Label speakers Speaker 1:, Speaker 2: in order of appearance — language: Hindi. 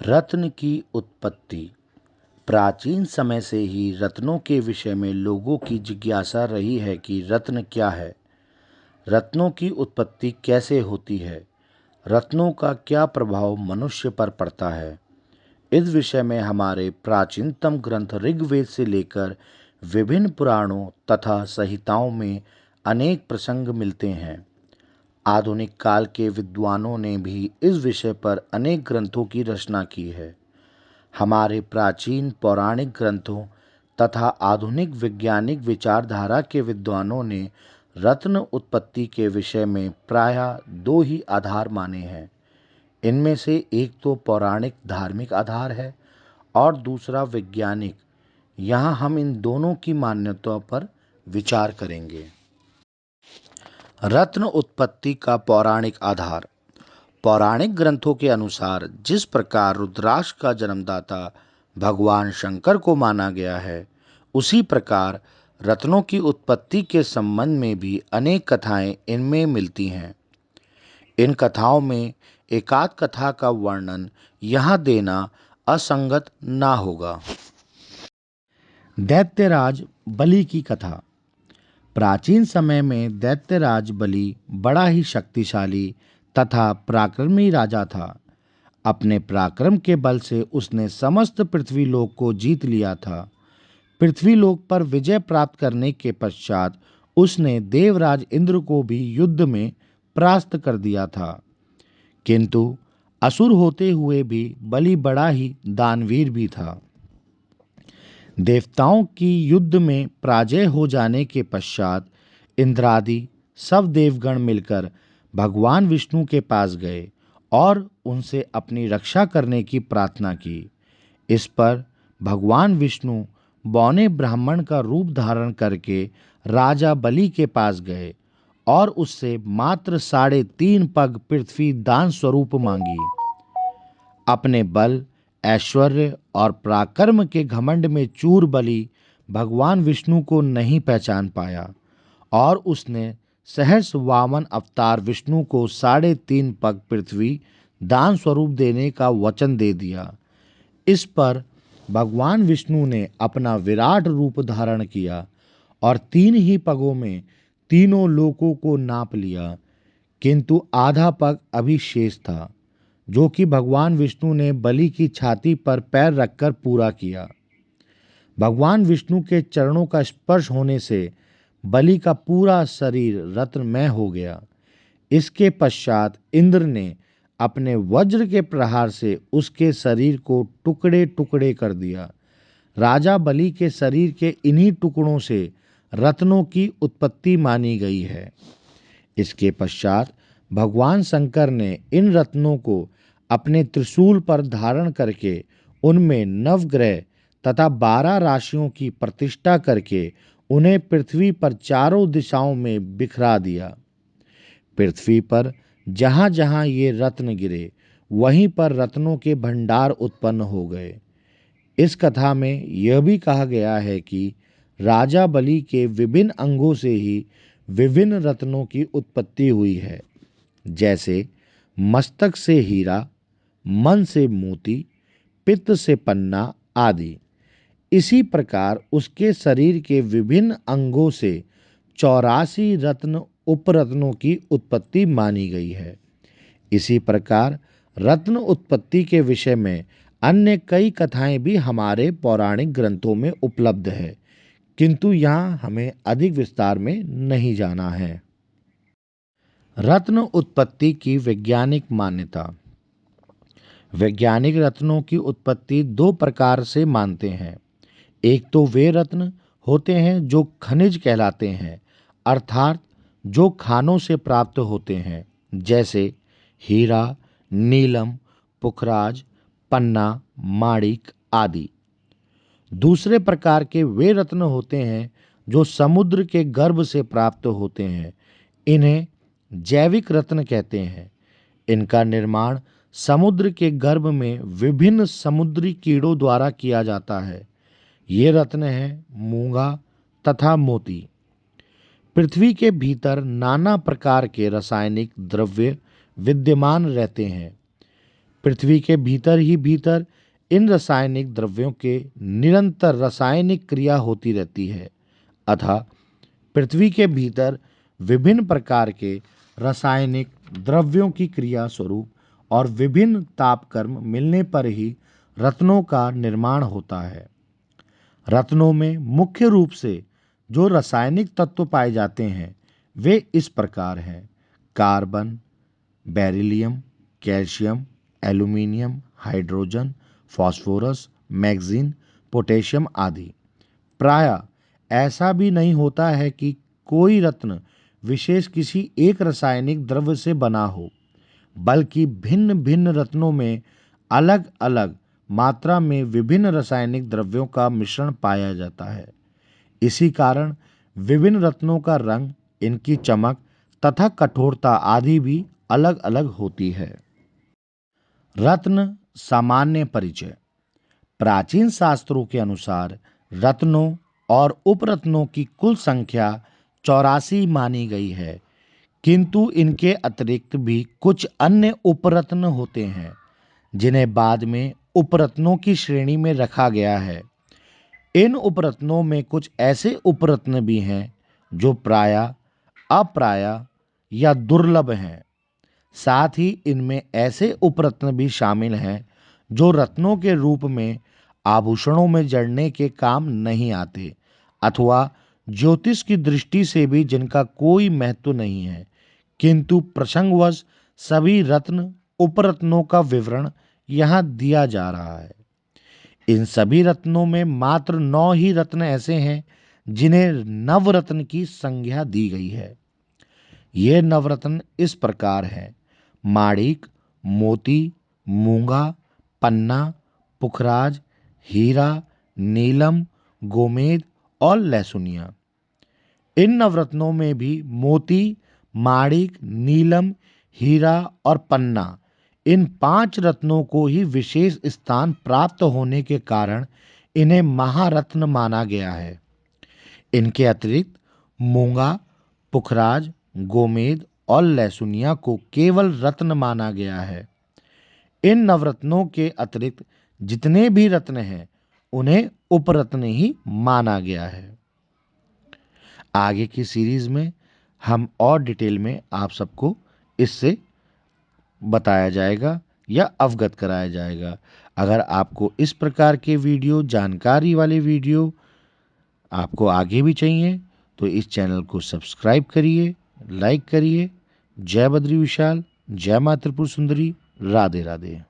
Speaker 1: रत्न की उत्पत्ति। प्राचीन समय से ही रत्नों के विषय में लोगों की जिज्ञासा रही है कि रत्न क्या है, रत्नों की उत्पत्ति कैसे होती है, रत्नों का क्या प्रभाव मनुष्य पर पड़ता है। इस विषय में हमारे प्राचीनतम ग्रंथ ऋग्वेद से लेकर विभिन्न पुराणों तथा संहिताओं में अनेक प्रसंग मिलते हैं। आधुनिक काल के विद्वानों ने भी इस विषय पर अनेक ग्रंथों की रचना की है। हमारे प्राचीन पौराणिक ग्रंथों तथा आधुनिक वैज्ञानिक विचारधारा के विद्वानों ने रत्न उत्पत्ति के विषय में प्रायः दो ही आधार माने हैं। इनमें से एक तो पौराणिक धार्मिक आधार है और दूसरा वैज्ञानिक। यहाँ हम इन दोनों की मान्यता पर विचार करेंगे। रत्न उत्पत्ति का पौराणिक आधार। पौराणिक ग्रंथों के अनुसार जिस प्रकार रुद्राक्ष का जन्मदाता भगवान शंकर को माना गया है, उसी प्रकार रत्नों की उत्पत्ति के संबंध में भी अनेक कथाएं इनमें मिलती हैं। इन कथाओं में एकाध कथा का वर्णन यहाँ देना असंगत ना होगा। दैत्यराज बलि की कथा। प्राचीन समय में दैत्यराज बलि बड़ा ही शक्तिशाली तथा पराक्रमी राजा था। अपने पराक्रम के बल से उसने समस्त पृथ्वीलोक को जीत लिया था। पृथ्वीलोक पर विजय प्राप्त करने के पश्चात उसने देवराज इंद्र को भी युद्ध में परास्त कर दिया था। किंतु असुर होते हुए भी बलि बड़ा ही दानवीर भी था। देवताओं की युद्ध में पराजय हो जाने के पश्चात इंद्रादि सब देवगण मिलकर भगवान विष्णु के पास गए और उनसे अपनी रक्षा करने की प्रार्थना की। इस पर भगवान विष्णु बौने ब्राह्मण का रूप धारण करके राजा बलि के पास गए और उससे मात्र 3.5 पग पृथ्वी दान स्वरूप मांगी। अपने बल, ऐश्वर्य और पराक्रम के घमंड में चूर बलि भगवान विष्णु को नहीं पहचान पाया और उसने सहर्ष वामन अवतार विष्णु को 3.5 पग पृथ्वी दान स्वरूप देने का वचन दे दिया। इस पर भगवान विष्णु ने अपना विराट रूप धारण किया और 3 ही पगों में तीनों लोकों को नाप लिया, किंतु आधा पग अभी शेष था, जो कि भगवान विष्णु ने बलि की छाती पर पैर रखकर पूरा किया। भगवान विष्णु के चरणों का स्पर्श होने से बलि का पूरा शरीर रत्नमय हो गया। इसके पश्चात इंद्र ने अपने वज्र के प्रहार से उसके शरीर को टुकड़े टुकड़े कर दिया। राजा बलि के शरीर के इन्हीं टुकड़ों से रत्नों की उत्पत्ति मानी गई है। इसके पश्चात भगवान शंकर ने इन रत्नों को अपने त्रिशूल पर धारण करके उनमें नवग्रह तथा 12 राशियों की प्रतिष्ठा करके उन्हें पृथ्वी पर चारों दिशाओं में बिखरा दिया। पृथ्वी पर जहाँ जहाँ ये रत्न गिरे, वहीं पर रत्नों के भंडार उत्पन्न हो गए। इस कथा में यह भी कहा गया है कि राजा बलि के विभिन्न अंगों से ही विभिन्न रत्नों की उत्पत्ति हुई है, जैसे मस्तक से हीरा, मन से मोती, पित्त से पन्ना आदि। इसी प्रकार उसके शरीर के विभिन्न अंगों से 84 रत्न उपरत्नों की उत्पत्ति मानी गई है। इसी प्रकार रत्न उत्पत्ति के विषय में अन्य कई कथाएं भी हमारे पौराणिक ग्रंथों में उपलब्ध है, किंतु यहाँ हमें अधिक विस्तार में नहीं जाना है। रत्न उत्पत्ति की वैज्ञानिक मान्यता। वैज्ञानिक रत्नों की उत्पत्ति 2 प्रकार से मानते हैं। एक तो वे रत्न होते हैं जो खनिज कहलाते हैं, अर्थात जो खानों से प्राप्त होते हैं, जैसे हीरा, नीलम, पुखराज, पन्ना, माणिक आदि। दूसरे प्रकार के वे रत्न होते हैं जो समुद्र के गर्भ से प्राप्त होते हैं। इन्हें जैविक रत्न कहते हैं। इनका निर्माण समुद्र के गर्भ में विभिन्न समुद्री कीड़ों द्वारा किया जाता है। ये रत्न हैं मूंगा तथा मोती। पृथ्वी के भीतर नाना प्रकार के रासायनिक द्रव्य विद्यमान रहते हैं। पृथ्वी के भीतर ही भीतर इन रासायनिक द्रव्यों के निरंतर रासायनिक क्रिया होती रहती है। अतः पृथ्वी के भीतर विभिन्न प्रकार के रासायनिक द्रव्यों की क्रिया स्वरूप और विभिन्न तापक्रम मिलने पर ही रत्नों का निर्माण होता है। रत्नों में मुख्य रूप से जो रासायनिक तत्व पाए जाते हैं वे इस प्रकार हैं: carbon, beryllium, calcium, aluminium, hydrogen, phosphorus, manganese, potassium आदि। प्रायः ऐसा भी नहीं होता है कि कोई रत्न विशेष किसी एक रासायनिक द्रव्य से बना हो, बल्कि भिन्न भिन्न रत्नों में अलग अलग मात्रा में विभिन्न रासायनिक द्रव्यों का मिश्रण पाया जाता है। इसी कारण विभिन्न रत्नों का रंग, इनकी चमक तथा कठोरता आदि भी अलग अलग होती है। रत्न सामान्य परिचय। प्राचीन शास्त्रों के अनुसार रत्नों और उपरत्नों की कुल संख्या 84 मानी गई है, किंतु इनके अतिरिक्त भी कुछ अन्य उपरत्न होते हैं जिन्हें बाद में उपरत्नों की श्रेणी में रखा गया है। इन उपरत्नों में कुछ ऐसे उपरत्न भी हैं जो प्रायः, अप्रायः या दुर्लभ हैं। साथ ही इनमें ऐसे उपरत्न भी शामिल हैं जो रत्नों के रूप में आभूषणों में जड़ने के काम नहीं आते अथवा ज्योतिष की दृष्टि से भी जिनका कोई महत्व नहीं है, किंतु प्रसंगवश सभी रत्न उपरत्नों का विवरण यहाँ दिया जा रहा है। इन सभी रत्नों में मात्र 9 ही रत्न ऐसे हैं जिन्हें नवरत्न की संज्ञा दी गई है। ये नवरत्न इस प्रकार हैं: माणिक, मोती, मूंगा, पन्ना, पुखराज, हीरा, नीलम, गोमेद और लहसुनिया। इन नवरत्नों में भी मोती, माणिक, नीलम, हीरा और पन्ना, इन 5 रत्नों को ही विशेष स्थान प्राप्त होने के कारण इन्हें महारत्न माना गया है। इनके अतिरिक्त मूंगा, पुखराज, गोमेद और लहसुनिया को केवल रत्न माना गया है। इन नवरत्नों के अतिरिक्त जितने भी रत्न हैं उन्हें उपरत्न ही माना गया है। आगे की सीरीज में हम और डिटेल में आप सबको इससे बताया जाएगा या अवगत कराया जाएगा। अगर आपको इस प्रकार के वीडियो, जानकारी वाले वीडियो आपको आगे भी चाहिए तो इस चैनल को सब्सक्राइब करिए, लाइक करिए। जय बद्री विशाल, जय माँ त्रिपुर सुंदरी। राधे राधे।